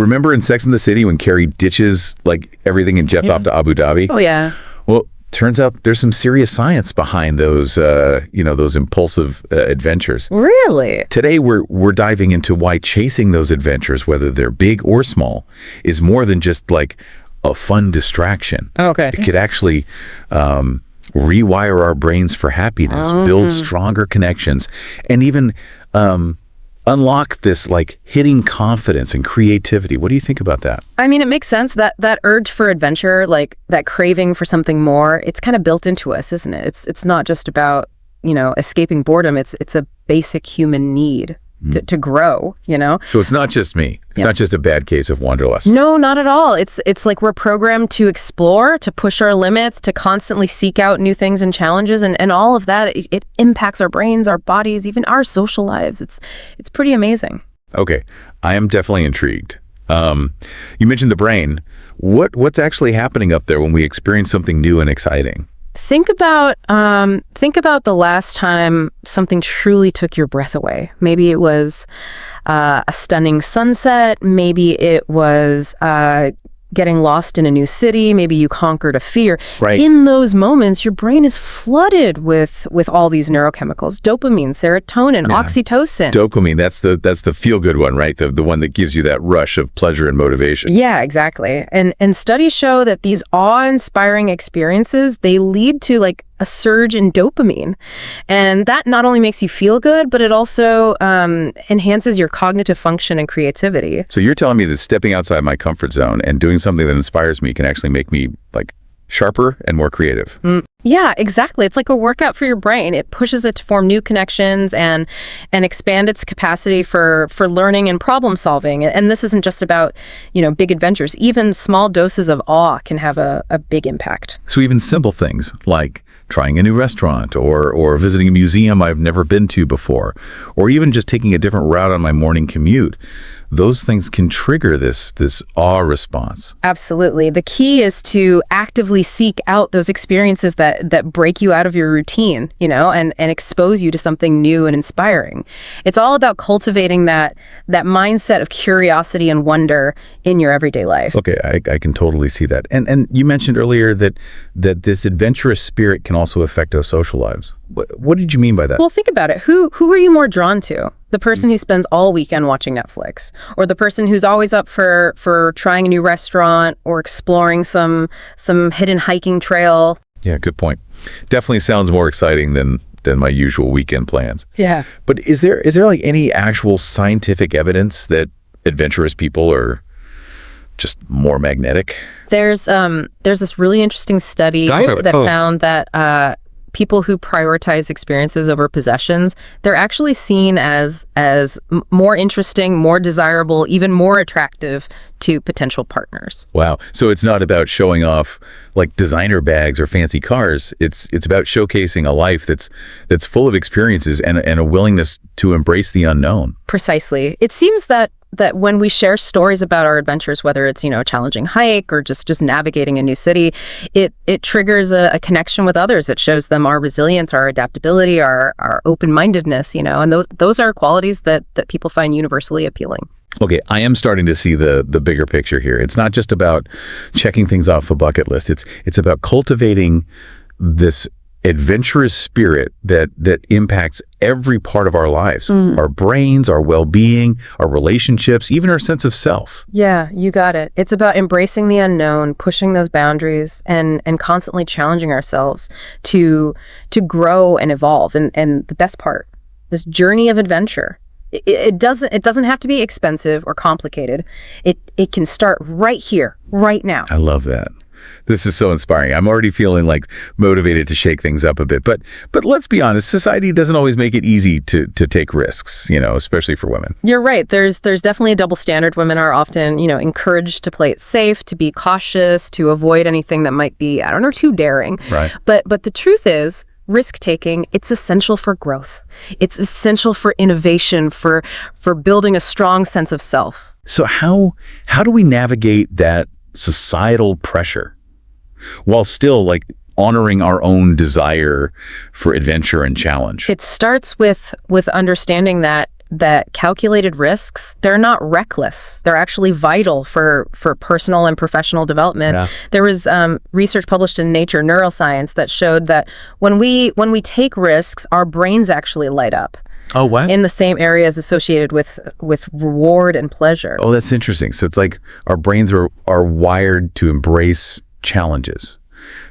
Remember in Sex and the City when Carrie ditches like everything and jets off to Abu Dhabi? Oh, yeah. Well, turns out there's some serious science behind those, those impulsive adventures. Really? Today, we're diving into why chasing those adventures, whether they're big or small, is more than just like a fun distraction. Okay. It could actually rewire our brains for happiness, build stronger connections, and even unlock this like hidden confidence and creativity. What do you think about that? I mean, it makes sense that urge for adventure, like that craving for something more, it's kind of built into us, isn't it? It's not just about, escaping boredom. It's a basic human need to grow, So it's not just me. It's not just a bad case of wanderlust. No, not at all. It's like we're programmed to explore, to push our limits, to constantly seek out new things and challenges, and all of that, it impacts our brains, our bodies, even our social lives. It's pretty amazing. Okay, I am definitely intrigued. You mentioned the brain. What's actually happening up there when we experience something new and exciting? Think about the last time something truly took your breath away. Maybe it was a stunning sunset. Maybe it was getting lost in a new city. Maybe you conquered a fear. Right. In those moments, your brain is flooded with all these neurochemicals: dopamine, serotonin, oxytocin. Dopamine, that's the feel-good one, right? The one that gives you that rush of pleasure and motivation. Yeah, exactly. And studies show that these awe-inspiring experiences, they lead to like a surge in dopamine. And that not only makes you feel good, but it also enhances your cognitive function and creativity. So you're telling me that stepping outside my comfort zone and doing something that inspires me can actually make me like sharper and more creative. Yeah, exactly. It's like a workout for your brain. It pushes it to form new connections and expand its capacity for learning and problem solving. And this isn't just about, big adventures. Even small doses of awe can have a big impact. So even simple things like trying a new restaurant or visiting a museum I've never been to before, or even just taking a different route on my morning commute, those things can trigger this awe response. Absolutely. The key is to actively seek out those experiences that break you out of your routine, and expose you to something new and inspiring. It's all about cultivating that mindset of curiosity and wonder in your everyday life. Okay, I can totally see that. And you mentioned earlier that this adventurous spirit can also affect our social lives. What did you mean by that? Well, think about it. Who are you more drawn to? The person who spends all weekend watching Netflix, or the person who's always up for trying a new restaurant or exploring some hidden hiking trail? Yeah, good point. Definitely sounds more exciting than my usual weekend plans. Yeah. But is there like any actual scientific evidence that adventurous people are just more magnetic? There's this really interesting study that found that people who prioritize experiences over possessions, they're actually seen as more interesting, more desirable, even more attractive to potential partners. Wow. So it's not about showing off like designer bags or fancy cars. It's about showcasing a life that's full of experiences and a willingness to embrace the unknown. Precisely. It seems that when we share stories about our adventures, whether it's, a challenging hike or just navigating a new city, it triggers a connection with others. It shows them our resilience, our adaptability, our open-mindedness, and those are qualities that people find universally appealing. Okay, I am starting to see the bigger picture here. It's not just about checking things off a bucket list. It's about cultivating this adventurous spirit that impacts every part of our lives, our brains, our well-being, our relationships, even our sense of self. Yeah, you got it. It's about embracing the unknown, pushing those boundaries, and constantly challenging ourselves to grow and evolve. And the best part, this journey of adventure, it doesn't have to be expensive or complicated. It can start right here, right now. I love that. This is so inspiring. I'm already feeling like motivated to shake things up a bit. But let's be honest, society doesn't always make it easy to take risks, especially for women. You're right. There's definitely a double standard. Women are often, encouraged to play it safe, to be cautious, to avoid anything that might be, too daring. Right. But the truth is, risk-taking, it's essential for growth. It's essential for innovation, for building a strong sense of self. So how do we navigate that societal pressure while still like honoring our own desire for adventure and challenge? It starts with understanding that that calculated risks, they're not reckless. They're actually vital for personal and professional development. Yeah. There was research published in Nature Neuroscience that showed that when we take risks, our brains actually light up Oh, what? in the same areas associated with reward and pleasure. Oh, that's interesting. So it's like our brains are wired to embrace challenges,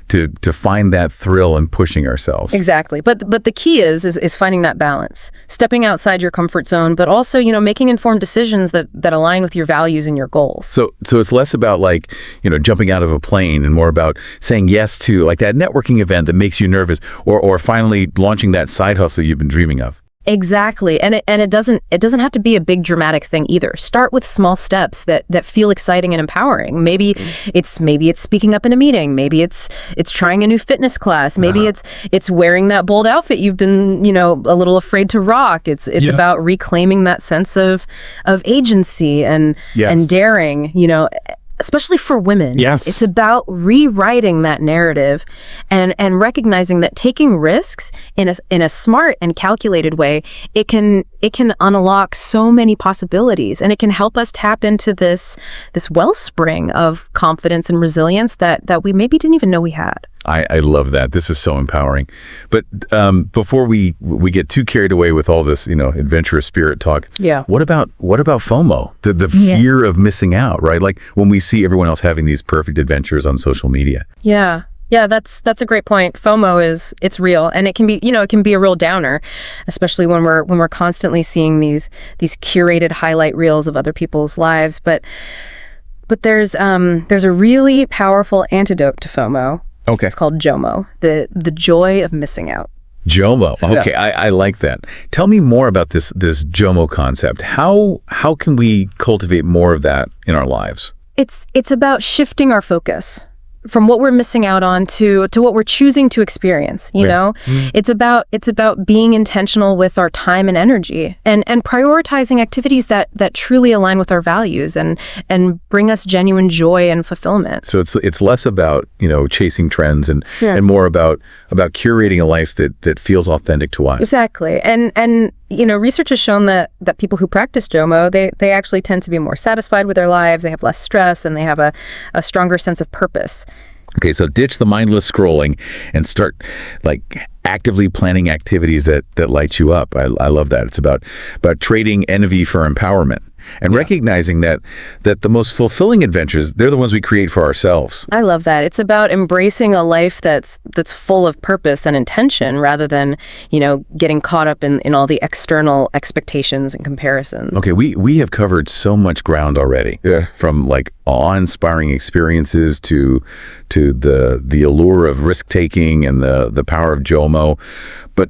to find that thrill in pushing ourselves. Exactly. But the key is finding that balance, stepping outside your comfort zone, but also, you know, making informed decisions that align with your values and your goals. So it's less about like, you know, jumping out of a plane and more about saying yes to like that networking event that makes you nervous, or finally launching that side hustle you've been dreaming of. Exactly. And it doesn't have to be a big dramatic thing either. Start with small steps that feel exciting and empowering. Maybe it's speaking up in a meeting. Maybe it's trying a new fitness class. Maybe it's wearing that bold outfit you've been, you know, a little afraid to rock. It's about reclaiming that sense of agency and daring, you know, especially for women. Yes. It's about rewriting that narrative and recognizing that taking risks in a smart and calculated way, it can unlock so many possibilities, and it can help us tap into this wellspring of confidence and resilience that we maybe didn't even know we had. I love that. This is so empowering. But before we get too carried away with all this, you know, adventurous spirit talk, what about FOMO? The fear of missing out, right? Like when we see everyone else having these perfect adventures on social media. Yeah, that's a great point. FOMO it's real, and it can be, you know, it can be a real downer, especially when we're constantly seeing these curated highlight reels of other people's lives. But there's a really powerful antidote to FOMO. Okay. It's called JOMO, the joy of missing out. JOMO. Okay, yeah. I like that. Tell me more about this JOMO concept. How can we cultivate more of that in our lives? It's about shifting our focus from what we're missing out on to what we're choosing to experience, you know? It's about being intentional with our time and energy and prioritizing activities that truly align with our values and bring us genuine joy and fulfillment. So it's less about, you know, chasing trends and more about curating a life that feels authentic to us. Exactly. And you know, research has shown that people who practice JOMO, they actually tend to be more satisfied with their lives, they have less stress, and they have a stronger sense of purpose. Okay, so ditch the mindless scrolling and start like actively planning activities that light you up. I love that. It's about trading envy for empowerment and recognizing that the most fulfilling adventures, they're the ones we create for ourselves. I love that. It's about embracing a life that's full of purpose and intention rather than, you know, getting caught up in all the external expectations and comparisons. Okay, we have covered so much ground already. Yeah. From like awe-inspiring experiences to the allure of risk-taking and the power of JOMO. But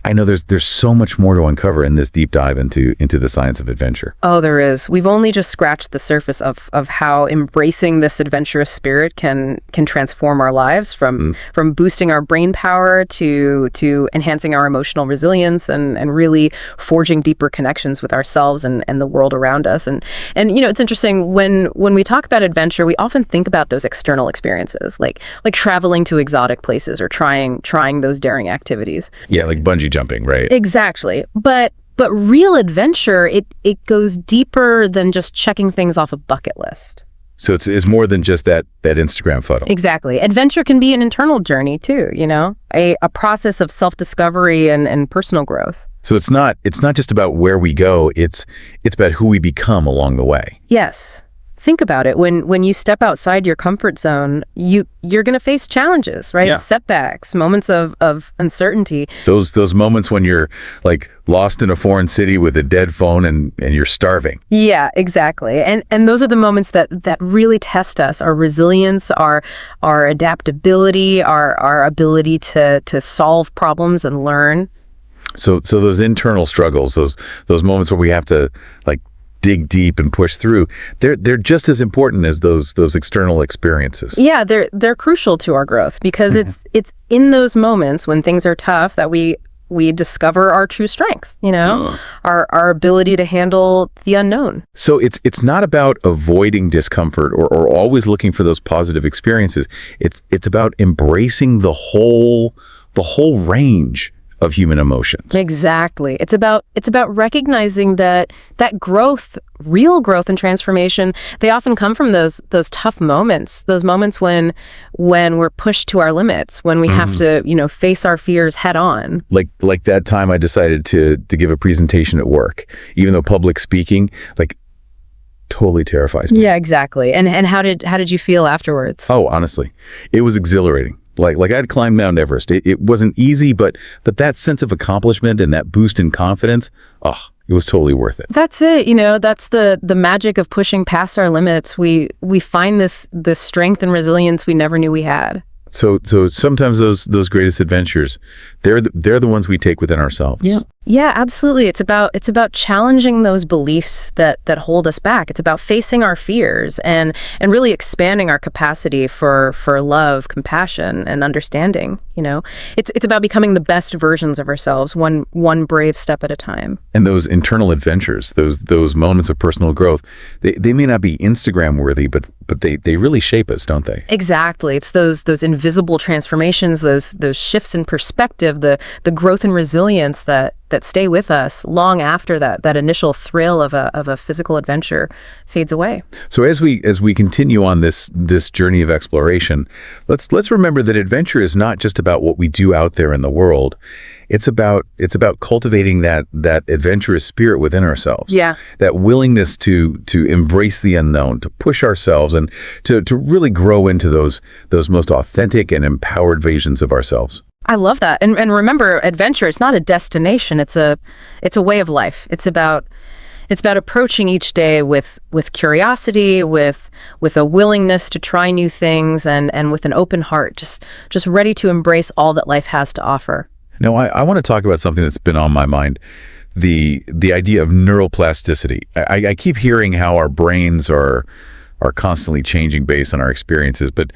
I know there's so much more to uncover in this deep dive into the science of adventure. Oh, there is. We've only just scratched the surface of how embracing this adventurous spirit can transform our lives from boosting our brain power to enhancing our emotional resilience and really forging deeper connections with ourselves and the world around us. And you know, it's interesting when we talk about adventure, we often think about those external experiences, like traveling to exotic places or trying those daring activities. Yeah, like bungee jumping, right? Exactly. But real adventure, it goes deeper than just checking things off a bucket list. So it's more than just that Instagram photo. Exactly. Adventure can be an internal journey too, you know, a process of self-discovery and personal growth. So it's not just about where we go, it's about who we become along the way. Yes. Think about it. When you step outside your comfort zone, you're going to face challenges, right? Yeah. Setbacks, moments of uncertainty. Those moments when you're like lost in a foreign city with a dead phone and you're starving. Yeah, exactly. And those are the moments that really test us, our resilience, our adaptability, our ability to solve problems and learn. So those internal struggles, those moments where we have to like dig deep and push through, they're just as important as those external experiences. Yeah, they're crucial to our growth because it's in those moments when things are tough that we discover our true strength, you know, our ability to handle the unknown. So it's not about avoiding discomfort or always looking for those positive experiences. It's about embracing the whole range of human emotions. Exactly. It's about recognizing that growth, real growth and transformation, they often come from those tough moments, those moments when we're pushed to our limits, when we have to, face our fears head on. Like that time I decided to give a presentation at work, even though public speaking, totally terrifies me. Yeah, exactly. And how did you feel afterwards? Oh, honestly, it was exhilarating. Like I'd climbed Mount Everest. It wasn't easy, but that sense of accomplishment and that boost in confidence, it was totally worth it. That's it. That's the magic of pushing past our limits. We find this strength and resilience we never knew we had. So sometimes those greatest adventures, they're the ones we take within ourselves. Yeah, absolutely. It's about challenging those beliefs that hold us back. It's about facing our fears and really expanding our capacity for love, compassion, and understanding. It's about becoming the best versions of ourselves, one brave step at a time. And those internal adventures, those moments of personal growth, they may not be Instagram worthy, but they really shape us, don't they? Exactly. It's those invisible transformations, those shifts in perspective, the growth and resilience that stay with us long after that initial thrill of a physical adventure fades away. So as we continue on this journey of exploration, let's remember that adventure is not just about what we do out there in the world. It's about cultivating that adventurous spirit within ourselves. Yeah. That willingness to embrace the unknown, to push ourselves, and to really grow into those most authentic and empowered versions of ourselves. I love that. And remember, adventure, it's not a destination. It's a way of life. It's about approaching each day with curiosity, with a willingness to try new things, and with an open heart, just ready to embrace all that life has to offer. Now, I want to talk about something that's been on my mind, the idea of neuroplasticity. I keep hearing how our brains are constantly changing based on our experiences, but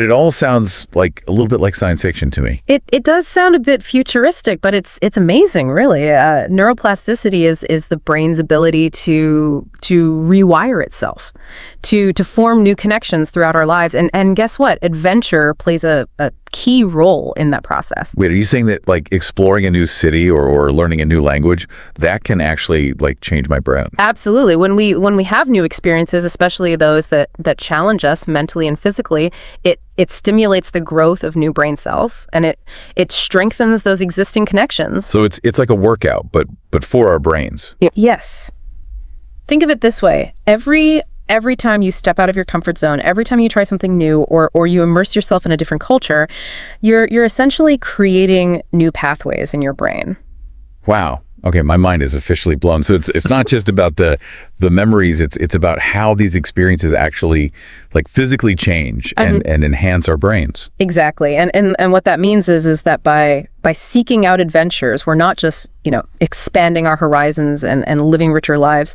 it all sounds like a little bit like science fiction to me. It does sound a bit futuristic, but it's amazing, really. Neuroplasticity is the brain's ability to rewire itself, to form new connections throughout our lives. And guess what? Adventure plays a key role in that process. Wait, are you saying that exploring a new city or learning a new language, that can actually change my brain? Absolutely. When we have new experiences, especially those that challenge us mentally and physically, it stimulates the growth of new brain cells, and it strengthens those existing connections. So it's like a workout, but for our brains. Yes. Think of it this way. Every time you step out of your comfort zone, every time you try something new or you immerse yourself in a different culture, you're essentially creating new pathways in your brain. Wow. Okay, my mind is officially blown. So it's not just about the memories, it's about how these experiences actually physically change and enhance our brains. Exactly. And what that means is that by seeking out adventures, we're not just, expanding our horizons and living richer lives.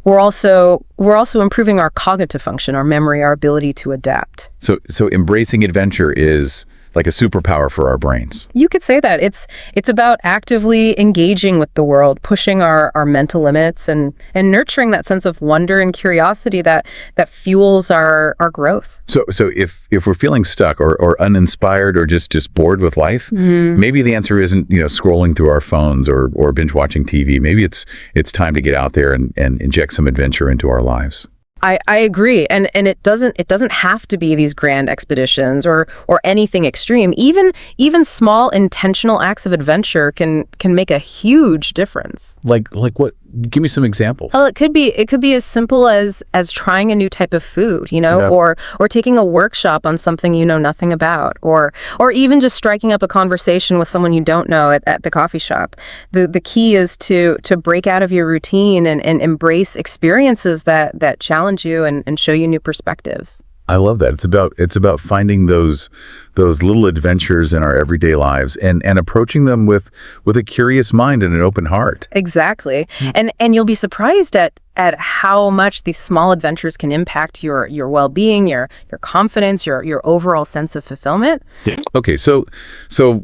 We're also improving our cognitive function, our memory, our ability to adapt. So embracing adventure is like a superpower for our brains. You could say that. It's about actively engaging with the world, pushing our mental limits and nurturing that sense of wonder and curiosity that fuels our growth. So if we're feeling stuck or uninspired or just bored with life, maybe the answer isn't, scrolling through our phones or binge watching TV. Maybe it's time to get out there and inject some adventure into our lives. I agree, and it doesn't have to be these grand expeditions or anything extreme. Even small intentional acts of adventure can make a huge difference. Like what? Give me some examples. Well, it could be as simple as trying a new type of food, or taking a workshop on something you know nothing about, or even just striking up a conversation with someone you don't know at the coffee shop. The key is to break out of your routine and embrace experiences that challenge you and show you new perspectives. I love that. It's about finding those little adventures in our everyday lives and approaching them with a curious mind and an open heart. Exactly. And you'll be surprised at how much these small adventures can impact your well-being, your confidence, your overall sense of fulfillment. Yeah. Okay, so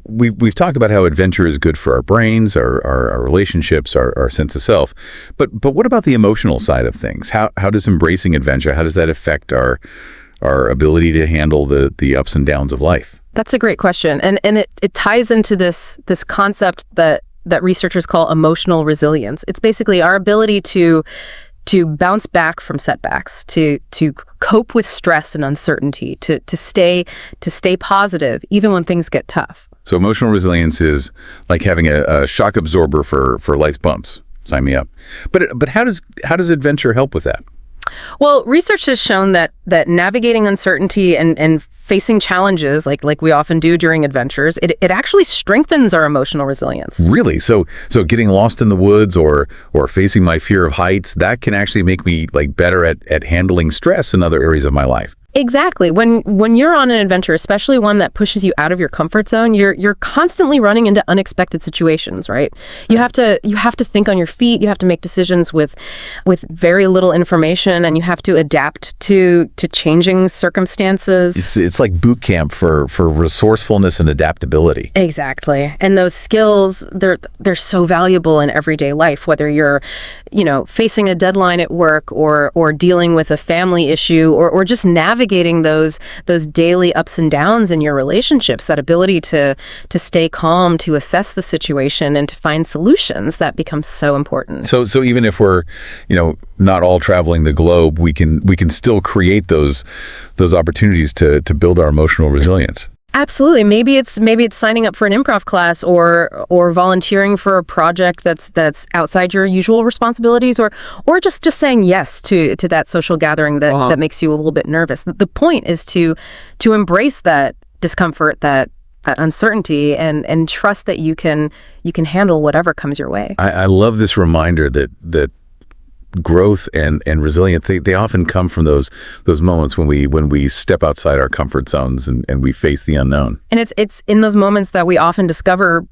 we've talked about how adventure is good for our brains, our relationships, our sense of self. But what about the emotional side of things? How does embracing adventure, how does that affect our ability to handle the ups and downs of life? That's a great question. And it ties into this concept that researchers call emotional resilience. It's basically our ability to bounce back from setbacks, to cope with stress and uncertainty, to stay positive even when things get tough. So emotional resilience is like having a shock absorber for life's bumps. Sign me up. But how does adventure help with that? Well, research has shown that navigating uncertainty and facing challenges like we often do during adventures, it actually strengthens our emotional resilience. Really? So getting lost in the woods or facing my fear of heights, that can actually make me like better at handling stress in other areas of my life. Exactly. When you're on an adventure, especially one that pushes you out of your comfort zone, you're constantly running into unexpected situations, right? You have to think on your feet. You have to make decisions with very little information, and you have to adapt to changing circumstances. It's like boot camp for resourcefulness and adaptability. Exactly. And those skills, they're so valuable in everyday life, whether you're, facing a deadline at work or dealing with a family issue or just navigating those daily ups and downs in your relationships. That ability to stay calm, to assess the situation, and to find solutions, that becomes so important. So even if we're, not all traveling the globe, we can still create those opportunities to build our emotional resilience. Absolutely. Maybe it's signing up for an improv class or volunteering for a project that's outside your usual responsibilities, or just saying yes to that social gathering that makes you a little bit nervous. The point is to embrace that discomfort, that uncertainty, and trust that you can handle whatever comes your way. I love this reminder that growth and resilience, they often come from those moments when we step outside our comfort zones and we face the unknown. And it's in those moments that we often discover,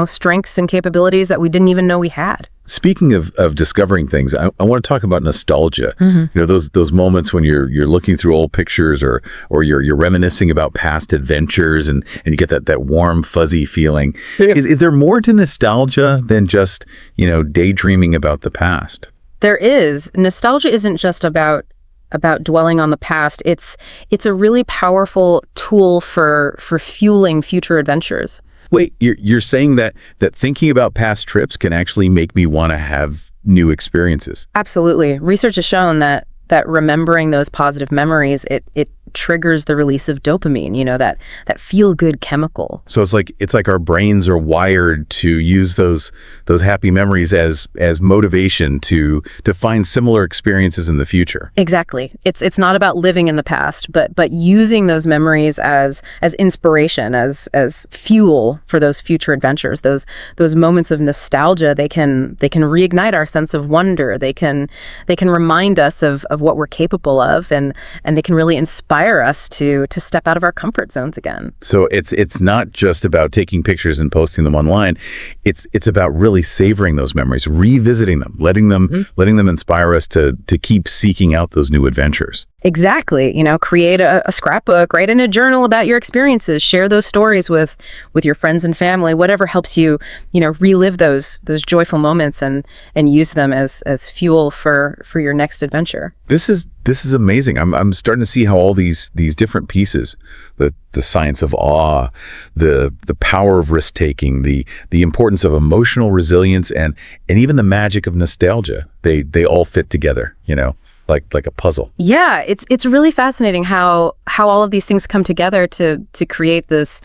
strengths and capabilities that we didn't even know we had. Speaking of discovering things, I want to talk about nostalgia. Mm-hmm. Those moments when you're looking through old pictures or you're reminiscing about past adventures and you get that warm, fuzzy feeling. Yeah. Is there more to nostalgia than just, daydreaming about the past? There is. Nostalgia isn't just about dwelling on the past. It's a really powerful tool for fueling future adventures. Wait, you're saying that thinking about past trips can actually make me want to have new experiences? Absolutely. Research has shown that remembering those positive memories, it triggers the release of dopamine, that feel-good chemical. So it's like our brains are wired to use those happy memories as motivation to find similar experiences in the future. Exactly. It's not about living in the past, but using those memories as inspiration, as fuel for those future adventures. Those moments of nostalgia, they can reignite our sense of wonder. They can remind us of what we're capable of, and they can really inspire us to step out of our comfort zones again. So it's not just about taking pictures and posting them online. It's about really savoring those memories, revisiting them, letting them inspire us to keep seeking out those new adventures. Exactly. Create a scrapbook, write in a journal about your experiences, share those stories with your friends and family, whatever helps you, relive those joyful moments and use them as fuel for your next adventure. This is amazing. I'm starting to see how all these different pieces, the science of awe, the power of risk taking, the importance of emotional resilience, and even the magic of nostalgia, they all fit together, like a puzzle. Yeah, it's really fascinating how all of these things come together to create this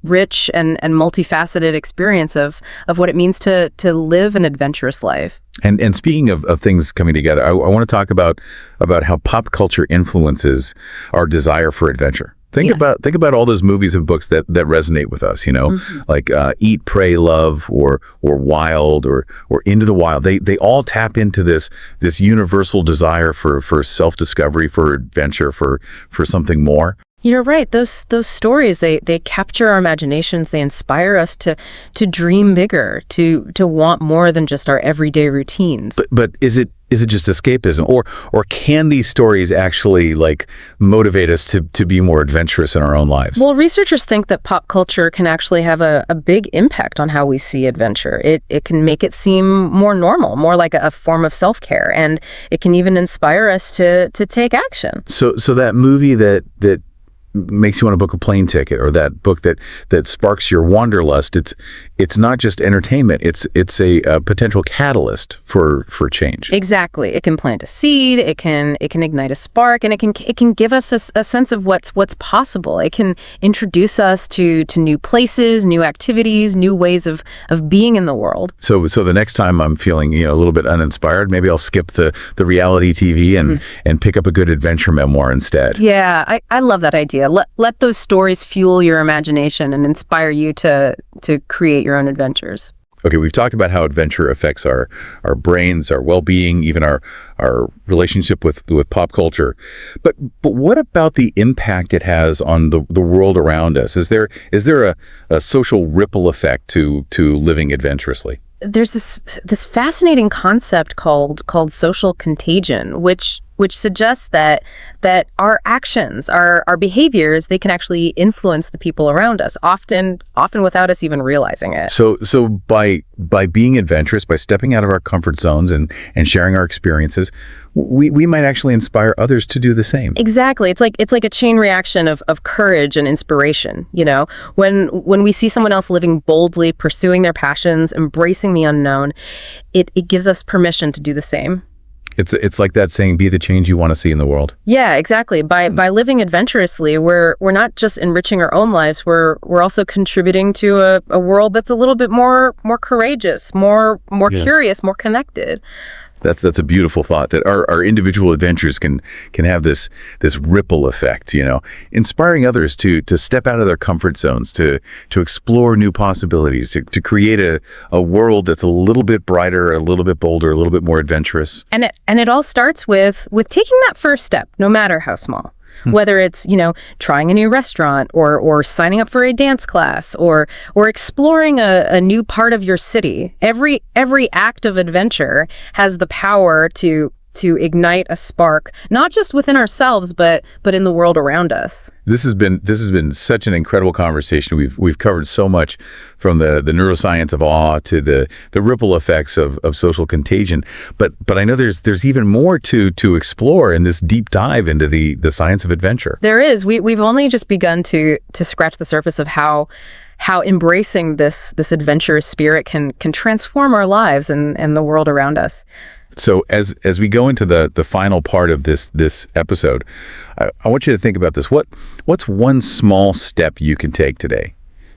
rich and multifaceted experience of what it means to live an adventurous life. And speaking of things coming together, I want to talk about how pop culture influences our desire for adventure. Think about all those movies and books that resonate with us, like Eat, Pray, Love, or Wild, or Into the Wild. They all tap into this universal desire for self-discovery, for adventure, for something more. You're right. Those stories, they capture our imaginations. They inspire us to dream bigger, to want more than just our everyday routines. But is it just escapism, or can these stories actually motivate us to be more adventurous in our own lives? Well, researchers think that pop culture can actually have a big impact on how we see adventure. It can make it seem more normal, more like a form of self-care, and it can even inspire us to take action. So that movie that makes you want to book a plane ticket, or that book that sparks your wanderlust. It's not just entertainment. It's a potential catalyst for change. Exactly. It can plant a seed, it can ignite a spark, and it can give us a sense of what's possible. It can introduce us to new places, new activities, new ways of being in the world. So the next time I'm feeling a little bit uninspired, maybe I'll skip the reality TV and pick up a good adventure memoir instead. Yeah, I love that idea. Let those stories fuel your imagination and inspire you to create your own adventures. Okay, we've talked about how adventure affects our brains, our well-being, even our relationship with pop culture. But what about the impact it has on the world around us? Is there a social ripple effect to living adventurously? There's this fascinating concept called social contagion, which suggests that our actions, our behaviors, they can actually influence the people around us, often without us even realizing it. So by being adventurous, by stepping out of our comfort zones and sharing our experiences, we might actually inspire others to do the same. Exactly. It's like a chain reaction of courage and inspiration. When we see someone else living boldly, pursuing their passions, embracing the unknown, it gives us permission to do the same. It's like that saying, be the change you want to see in the world. Yeah, exactly. By living adventurously, we're not just enriching our own lives, we're also contributing to a world that's a little bit more courageous, more curious, more connected. That's a beautiful thought, that our individual adventures can have this ripple effect, inspiring others to step out of their comfort zones, to explore new possibilities, to create a world that's a little bit brighter, a little bit bolder, a little bit more adventurous. And it all starts with taking that first step, no matter how small. Whether it's, trying a new restaurant or signing up for a dance class or exploring a new part of your city. Every act of adventure has the power to ignite a spark, not just within ourselves, but in the world around us. This has been such an incredible conversation. We've covered so much, from the neuroscience of awe to the ripple effects of social contagion. But I know there's even more to explore in this deep dive into the science of adventure. There is. We've only just begun to scratch the surface of how embracing this adventurous spirit can transform our lives and the world around us. So as we go into the final part of this episode, I want you to think about this. What's one small step you can take today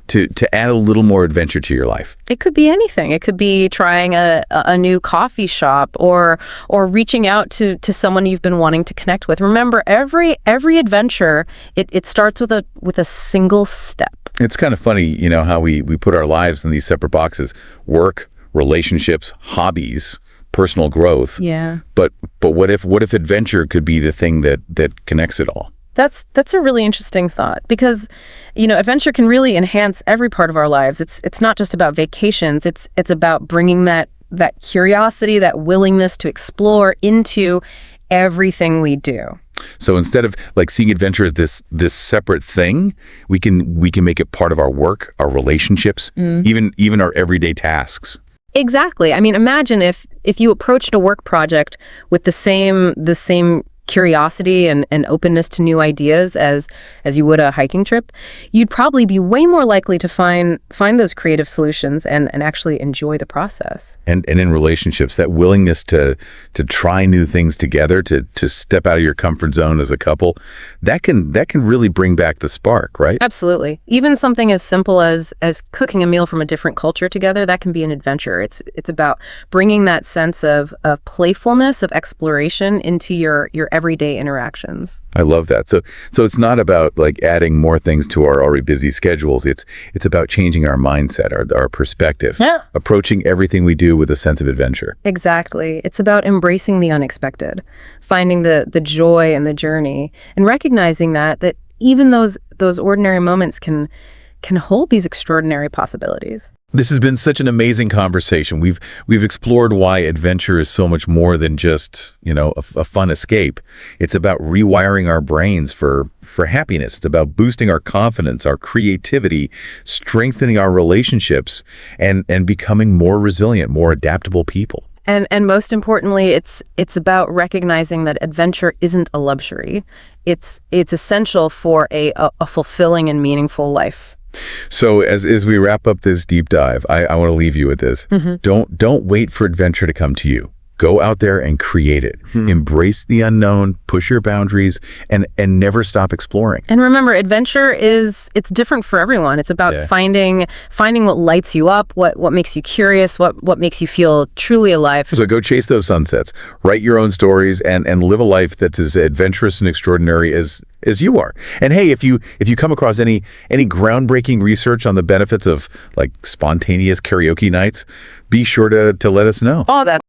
to add a little more adventure to your life? It could be anything. It could be trying a new coffee shop or reaching out to someone you've been wanting to connect with. Remember, every adventure, it starts with a single step. It's kind of funny, how we put our lives in these separate boxes: work, relationships, hobbies, personal growth. Yeah. But what if adventure could be the thing that connects it all? That's a really interesting thought, because adventure can really enhance every part of our lives. It's not just about vacations. It's about bringing that curiosity, that willingness to explore into everything we do. So instead of seeing adventure as this separate thing, we can make it part of our work, our relationships, even our everyday tasks. Exactly. I mean, imagine if you approached a work project with the same curiosity and openness to new ideas as you would a hiking trip, you'd probably be way more likely to find those creative solutions and actually enjoy the process. And in relationships, that willingness to try new things together, to step out of your comfort zone as a couple, that can really bring back the spark, right? Absolutely. Even something as simple as cooking a meal from a different culture together, that can be an adventure. It's about bringing that sense of playfulness, of exploration into your everyday interactions. I love that. So it's not about adding more things to our already busy schedules. It's about changing our mindset, our perspective, approaching everything we do with a sense of adventure. Exactly. It's about embracing the unexpected, finding the joy in the journey, and recognizing that even those ordinary moments can hold these extraordinary possibilities. This has been such an amazing conversation. We've explored why adventure is so much more than just, a fun escape. It's about rewiring our brains for happiness. It's about boosting our confidence, our creativity, strengthening our relationships, and becoming more resilient, more adaptable people. And most importantly, it's about recognizing that adventure isn't a luxury. It's essential for a fulfilling and meaningful life. So as we wrap up this deep dive, I want to leave you with this. Don't wait for adventure to come to you. Go out there and create it. Embrace the unknown, push your boundaries, and never stop exploring. And remember, adventure it's different for everyone. It's about finding what lights you up, what makes you curious, what makes you feel truly alive. So go chase those sunsets, write your own stories, and live a life that's as adventurous and extraordinary as you are. And hey, if you come across any groundbreaking research on the benefits of like spontaneous karaoke nights, be sure to let us know. Oh, that